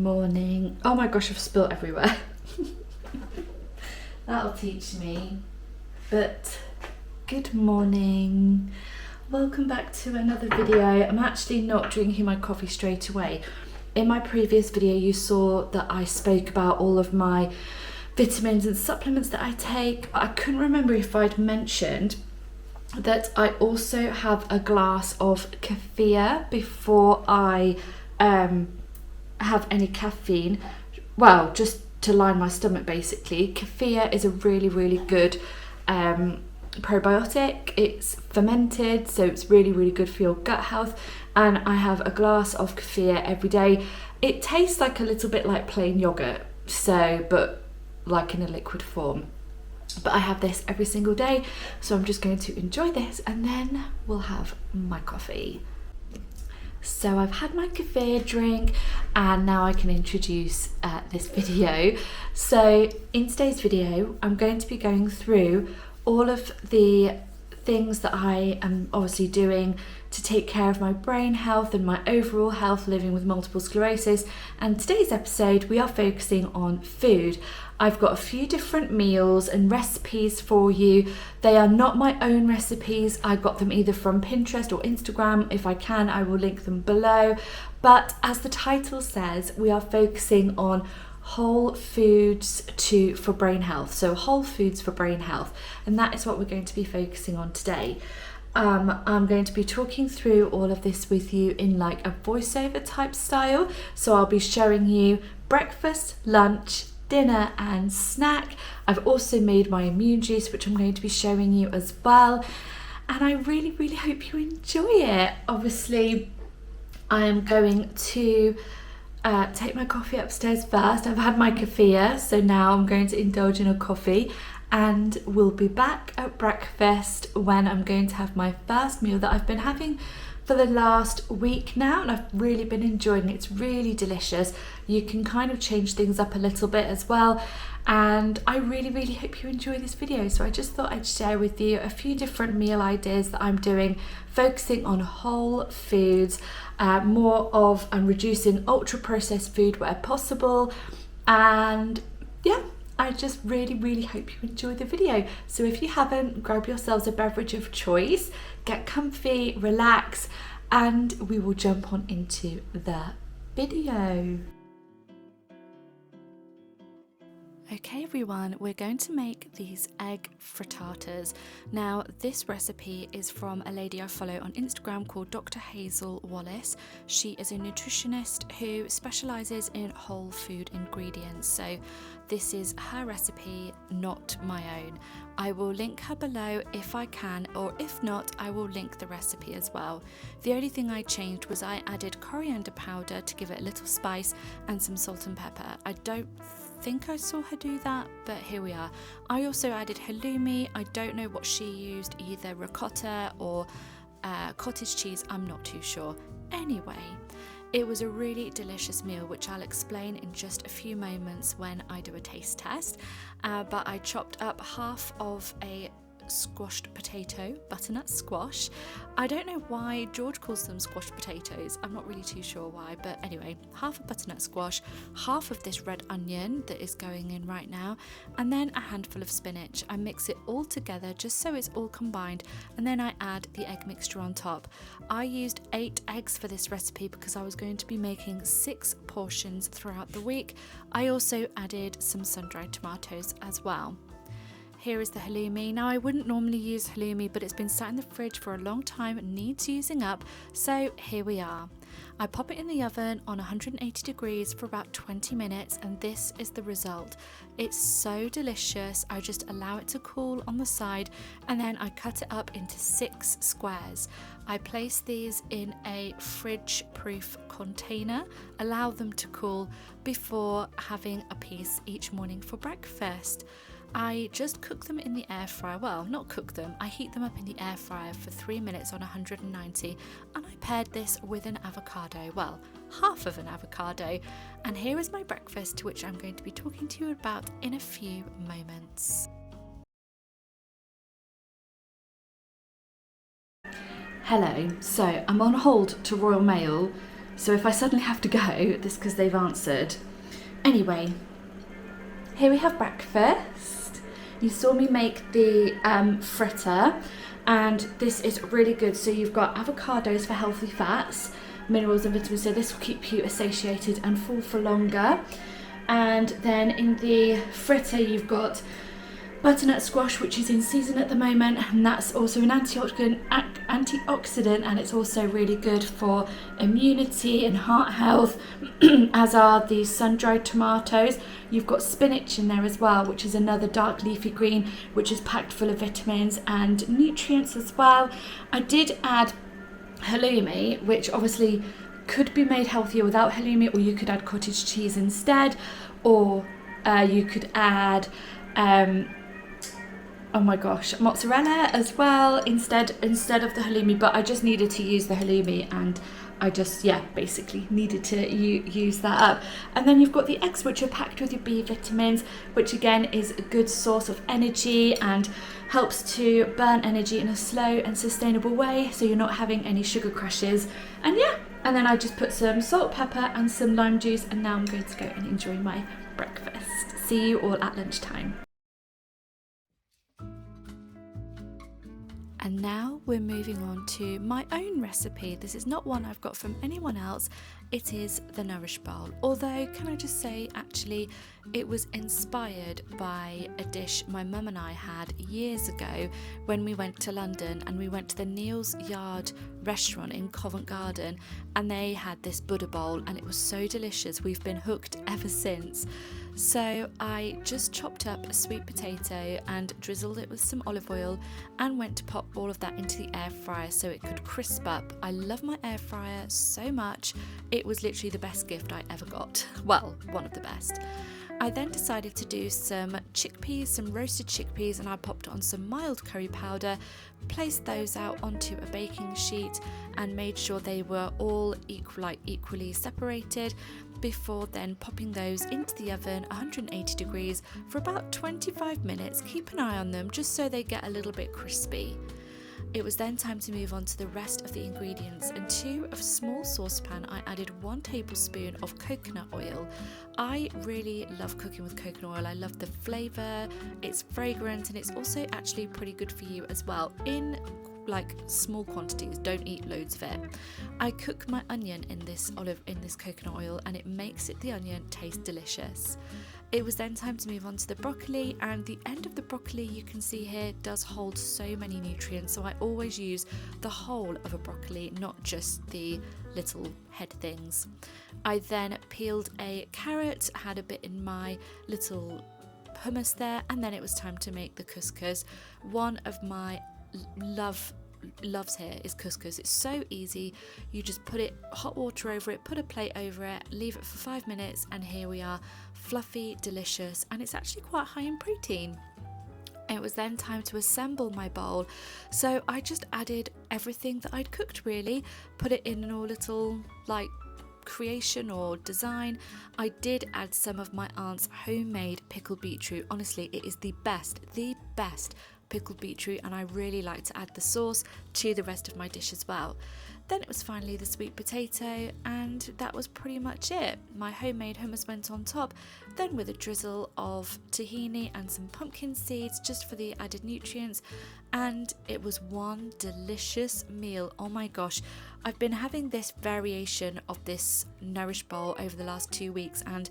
morning. Oh my gosh, I've spilt everywhere. That'll teach me. But good morning. Welcome back to another video. I'm actually not drinking my coffee straight away. In my previous video, you saw that I spoke about all of my vitamins and supplements that I take. I couldn't remember if I'd mentioned that I also have a glass of kefir before I have any caffeine. Well, just to line my stomach basically. Kefir is a really good probiotic. It's fermented, so it's really good for your gut health, and I have a glass of kefir every day. It tastes like a little bit like plain yogurt, but like in a liquid form. But I have this every single day, so I'm just going to enjoy this and then we'll have my coffee. So I've had my kefir drink and now I can introduce this video. So in today's video, I'm going to be going through all of the things that I am obviously doing to take care of my brain health and my overall health living with multiple sclerosis. And today's episode, we are focusing on food. I've got a few different meals and recipes for you. They are not my own recipes. I got them either from Pinterest or Instagram. If I can, I will link them below. But as the title says, we are focusing on whole foods for brain health. So whole foods for brain health. And that is what we're going to be focusing on today. I'm going to be talking through all of this with you in like a voiceover type style. So I'll be showing you breakfast, lunch, dinner and snack. I've also made my immune juice, which I'm going to be showing you as well. And I really hope you enjoy it. Obviously, I am going to take my coffee upstairs first. I've had my kefir, so now I'm going to indulge in a coffee. And we'll be back at breakfast when I'm going to have my first meal that I've been having for the last week now, and I've really been enjoying it. It's really delicious. You can kind of change things up a little bit as well, and I really hope you enjoy this video. So I just thought I'd share with you a few different meal ideas that I'm doing, focusing on whole foods, more of reducing ultra processed food where possible, and yeah, I just really hope you enjoy the video. So if you haven't, grab yourselves a beverage of choice, get comfy, relax, and we will jump on into the video. Okay everyone, we're going to make these egg frittatas. Now this recipe is from a lady I follow on Instagram called Dr. Hazel Wallace. She is a nutritionist who specialises in whole food ingredients. So this is her recipe, not my own. I will link her below if I can, or if not, I will link the recipe as well. The only thing I changed was I added coriander powder to give it a little spice and some salt and pepper. I don't think I saw her do that, but here we are. I also added halloumi. I don't know what she used, either ricotta or cottage cheese, I'm not too sure. Anyway, it was a really delicious meal, which I'll explain in just a few moments when I do a taste test. But I chopped up half of a squashed potato, butternut squash. I don't know why George calls them squashed potatoes. I'm not really too sure why, but anyway, half a butternut squash, half of this red onion that is going in right now, and then a handful of spinach. I mix it all together just so it's all combined, and then I add the egg mixture on top. I used 8 eggs for this recipe because I was going to be making 6 portions throughout the week. I also added some sun-dried tomatoes as well. Here is the halloumi. Now I wouldn't normally use halloumi, but it's been sat in the fridge for a long time and needs using up, so here we are. I pop it in the oven on 180 degrees for about 20 minutes and this is the result. It's so delicious. I just allow it to cool on the side and then I cut it up into 6 squares. I place these in a fridge-proof container, allow them to cool before having a piece each morning for breakfast. I just cook them in the air fryer. Well, not cook them, I heat them up in the air fryer for 3 minutes on 190, and I paired this with an avocado, well, half of an avocado. And here is my breakfast, which I'm going to be talking to you about in a few moments. Hello, so I'm on hold to Royal Mail So if I suddenly have to go, this is because they've answered. Anyway, here we have breakfast. You saw me make the fritter, and this is really good. So you've got avocados for healthy fats, minerals and vitamins, so this will keep you satiated and full for longer. And then in the fritter you've got butternut squash, which is in season at the moment, and that's also an antioxidant, and it's also really good for immunity and heart health, as are the sun-dried tomatoes. You've got spinach in there as well, which is another dark leafy green, which is packed full of vitamins and nutrients as well. I did add halloumi, which obviously could be made healthier without halloumi, or you could add cottage cheese instead, or you could add oh my gosh, mozzarella as well instead of the halloumi, but I just needed to use the halloumi, and I just, yeah, basically needed to use that up. And then you've got the eggs, which are packed with your B vitamins, which again is a good source of energy and helps to burn energy in a slow and sustainable way, so you're not having any sugar crashes. And yeah, and then I just put some salt, pepper and some lime juice, and now I'm going to go and enjoy my breakfast. See you all at lunchtime. And now we're moving on to my own recipe. This is not one I've got from anyone else. It is the Nourish Bowl. Although, can I just say, actually, it was inspired by a dish my mum and I had years ago when we went to London, and we went to the Neal's Yard restaurant in Covent Garden, and they had this Buddha bowl, and it was so delicious. We've been hooked ever since. So I just chopped up a sweet potato and drizzled it with some olive oil, and went to pop all of that into the air fryer so it could crisp up. I love my air fryer so much. It was literally the best gift I ever got. Well, one of the best. I then decided to do some chickpeas, some roasted chickpeas, and I popped on some mild curry powder, placed those out onto a baking sheet and made sure they were all equally separated, before then popping those into the oven 180 degrees for about 25 minutes. Keep an eye on them just so they get a little bit crispy. It was then time to move on to the rest of the ingredients. Into a small saucepan I added 1 tablespoon of coconut oil. I really love cooking with coconut oil. I love the flavour, it's fragrant, and it's also actually pretty good for you as well. In small quantities, don't eat loads of it. I cook my onion in this coconut oil, and it makes the onion taste delicious. It was then time to move on to the broccoli, and the end of the broccoli, you can see here, does hold so many nutrients, so I always use the whole of a broccoli, not just the little head things. I then peeled a carrot, had a bit in my little hummus there, and then it was time to make the couscous. One of my loves here is couscous. It's so easy. You just put hot water over it, put a plate over it, leave it for 5 minutes, and here we are, fluffy, delicious, and it's actually quite high in protein. It was then time to assemble my bowl, so I just added everything that I'd cooked, really, put it in a little creation or design. I did add some of my aunt's homemade pickled beetroot. Honestly, it is the best pickled beetroot, and I really like to add the sauce to the rest of my dish as well. Then it was finally the sweet potato, and that was pretty much it. My homemade hummus went on top, then with a drizzle of tahini and some pumpkin seeds just for the added nutrients, and it was one delicious meal. Oh my gosh, I've been having this variation of this Nourish Bowl over the last 2 weeks, and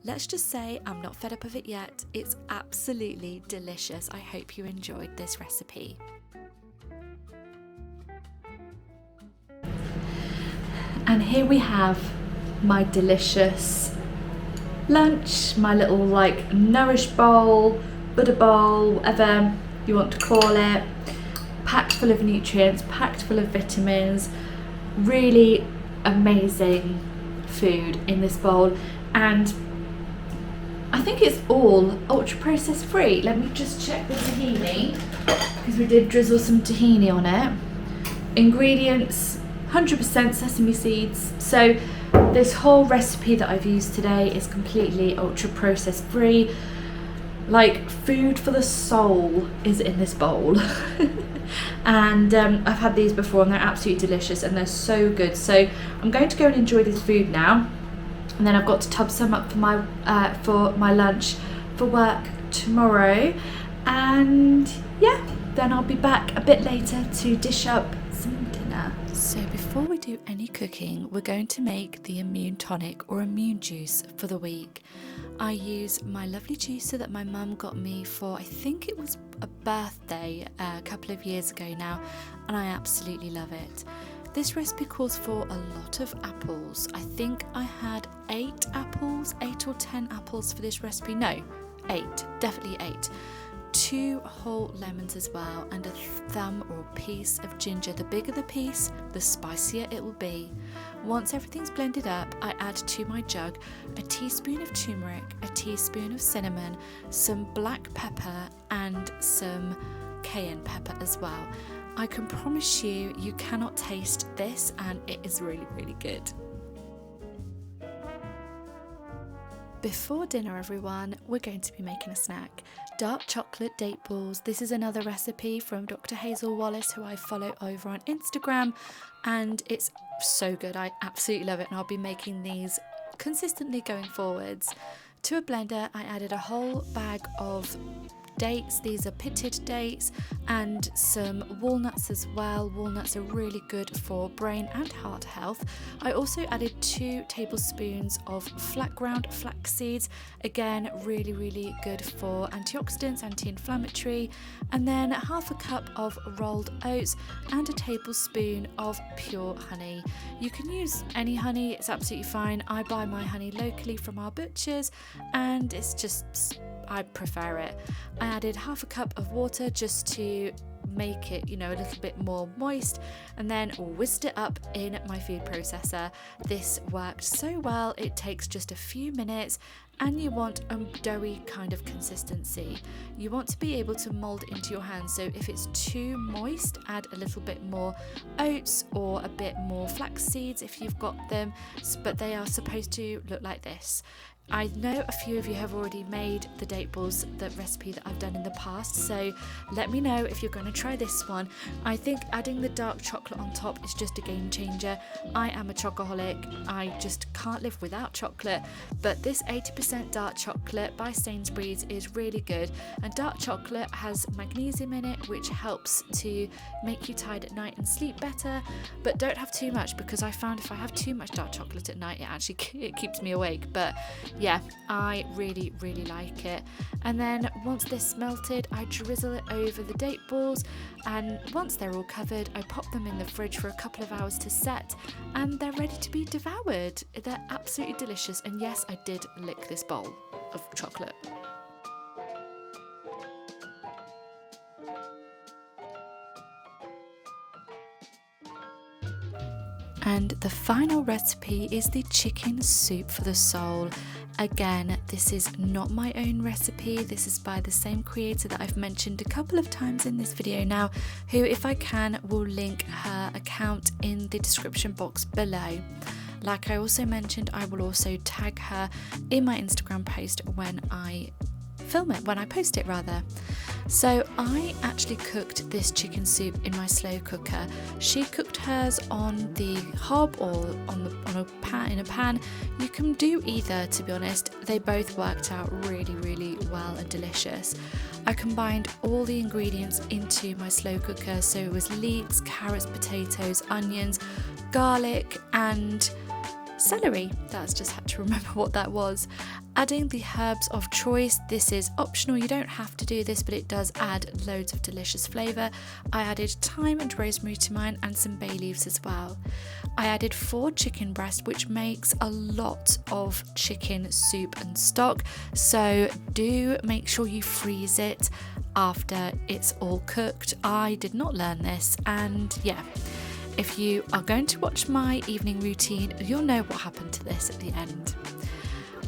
let's just say I'm not fed up of it yet. It's absolutely delicious. I hope you enjoyed this recipe. And here we have my delicious lunch, my little Nourish Bowl, Buddha bowl, whatever you want to call it. Packed full of nutrients, packed full of vitamins, really amazing food in this bowl. And I think it's all ultra processed free. Let me just check the tahini, because we did drizzle some tahini on it. Ingredients, 100% sesame seeds. So this whole recipe that I've used today is completely ultra processed free. Food for the soul is in this bowl. and I've had these before and they're absolutely delicious and they're so good. So I'm going to go and enjoy this food now, and then I've got to tub some up for my lunch for work tomorrow, and yeah, then I'll be back a bit later to dish up some dinner. So before we do any cooking, we're going to make the immune tonic or immune juice for the week. I use my lovely juicer that my mum got me for, I think it was a birthday a couple of years ago now, and I absolutely love it. This recipe calls for a lot of apples. I think I had 8 or 10 apples for this recipe. No, 8, definitely 8. 2 whole lemons as well, and a thumb or a piece of ginger. The bigger the piece, the spicier it will be. Once everything's blended up, I add to my jug a teaspoon of turmeric, a teaspoon of cinnamon, some black pepper and some cayenne pepper as well. I can promise you, you cannot taste this, and it is really, really good. Before dinner, everyone, we're going to be making a snack. Dark chocolate date balls. This is another recipe from Dr. Hazel Wallace, who I follow over on Instagram, and it's so good. I absolutely love it, and I'll be making these consistently going forwards. To a blender, I added a whole bag of dates. These are pitted dates, and some walnuts as well. Walnuts are really good for brain and heart health. I also added 2 tablespoons of flat ground flax seeds, again really, really good for antioxidants, anti-inflammatory, and then half a cup of rolled oats and a tablespoon of pure honey. You can use any honey, it's absolutely fine. I buy my honey locally from our butchers, and it's just, I prefer it. I added half a cup of water just to make it, a little bit more moist, and then whisked it up in my food processor. This worked so well. It takes just a few minutes, and you want a doughy kind of consistency. You want to be able to mold into your hands, so if it's too moist, add a little bit more oats or a bit more flax seeds if you've got them, but they are supposed to look like this. I know a few of you have already made the date balls, the recipe that I've done in the past, so let me know if you're going to try this one. I think adding the dark chocolate on top is just a game changer. I am a chocoholic, I just can't live without chocolate, but this 80% dark chocolate by Sainsbury's is really good, and dark chocolate has magnesium in it, which helps to make you tired at night and sleep better, but don't have too much, because I found if I have too much dark chocolate at night, it keeps me awake. But yeah, I really, really like it. And then once this melted, I drizzle it over the date balls, and once they're all covered, I pop them in the fridge for a couple of hours to set, and they're ready to be devoured. They're absolutely delicious, and yes, I did lick this bowl of chocolate. And the final recipe is the chicken soup for the soul. Again, this is not my own recipe. This is by the same creator that I've mentioned a couple of times in this video now, who, if I can, will link her account in the description box below. Like I also mentioned, I will also tag her in my Instagram post when I post it rather. So I actually cooked this chicken soup in my slow cooker. She cooked hers on the hob or in a pan. You can do either, to be honest. They both worked out really, really well and delicious. I combined all the ingredients into my slow cooker, so it was leeks, carrots, potatoes, onions, garlic and celery. That's just had to remember what that was. Adding the herbs of choice. This is optional, you don't have to do this, but it does add loads of delicious flavour. I added thyme and rosemary to mine, and some bay leaves as well. I added 4 chicken breasts, which makes a lot of chicken soup and stock, so do make sure you freeze it after it's all cooked. I did not learn this, and yeah, if you are going to watch my evening routine, you'll know what happened to this at the end.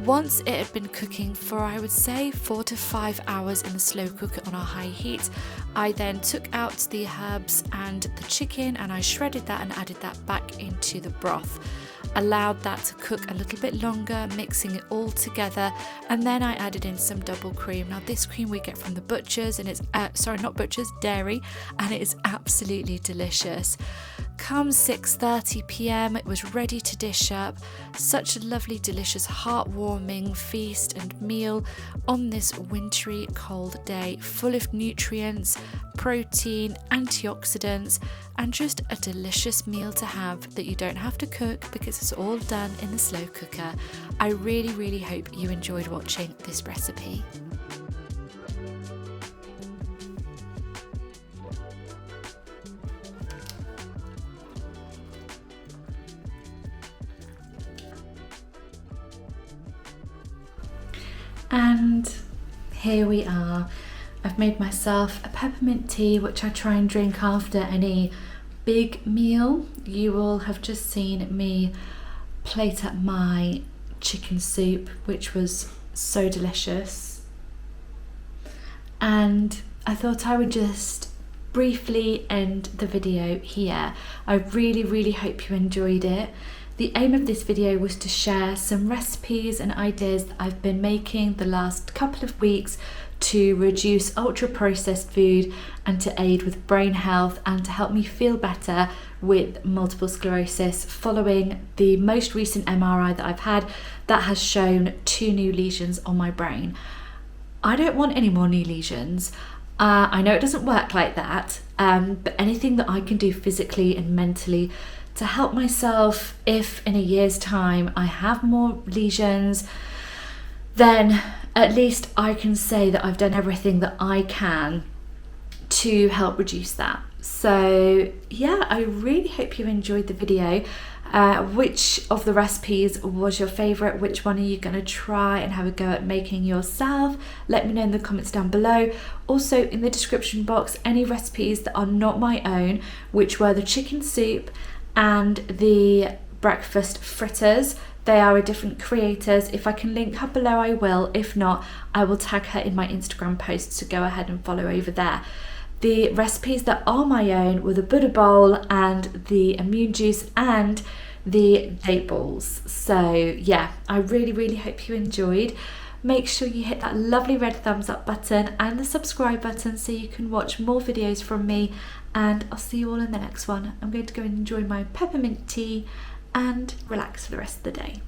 Once it had been cooking for, I would say, 4 to 5 hours in the slow cooker on a high heat, I then took out the herbs and the chicken, and I shredded that and added that back into the broth. allowed that to cook a little bit longer, mixing it all together, and then I added in some double cream. Now this cream we get from the butchers, and it's not butchers, dairy, and it is absolutely delicious. Come 6:30 p.m. it was ready to dish up. Such a lovely, delicious, heartwarming feast and meal on this wintry cold day, full of nutrients, protein, antioxidants, and just a delicious meal to have that you don't have to cook because it's all done in the slow cooker. I really hope you enjoyed watching this recipe. And here we are. I've made myself a peppermint tea, which I try and drink after any big meal. You will have just seen me plate up my chicken soup, which was so delicious. And I thought I would just briefly end the video here. I really hope you enjoyed it. The aim of this video was to share some recipes and ideas that I've been making the last couple of weeks to reduce ultra-processed food and to aid with brain health and to help me feel better with multiple sclerosis following the most recent MRI that I've had that has shown 2 new lesions on my brain. I don't want any more new lesions. I know it doesn't work like that, but anything that I can do physically and mentally to help myself, if in a year's time I have more lesions, then at least I can say that I've done everything that I can to help reduce that. So yeah, I really hope you enjoyed the video. Which of the recipes was your favourite? Which one are you going to try and have a go at making yourself? Let me know in the comments down below. Also in the description box, any recipes that are not my own, which were the chicken soup and the breakfast fritters. They are a different creators. If I can link her below, I will. If not, I will tag her in my Instagram posts, so go ahead and follow over there. The recipes that are my own were the Buddha bowl and the immune juice and the date balls. So yeah, I really hope you enjoyed. Make sure you hit that lovely red thumbs up button and the subscribe button so you can watch more videos from me, and I'll see you all in the next one. I'm going to go and enjoy my peppermint tea and relax for the rest of the day.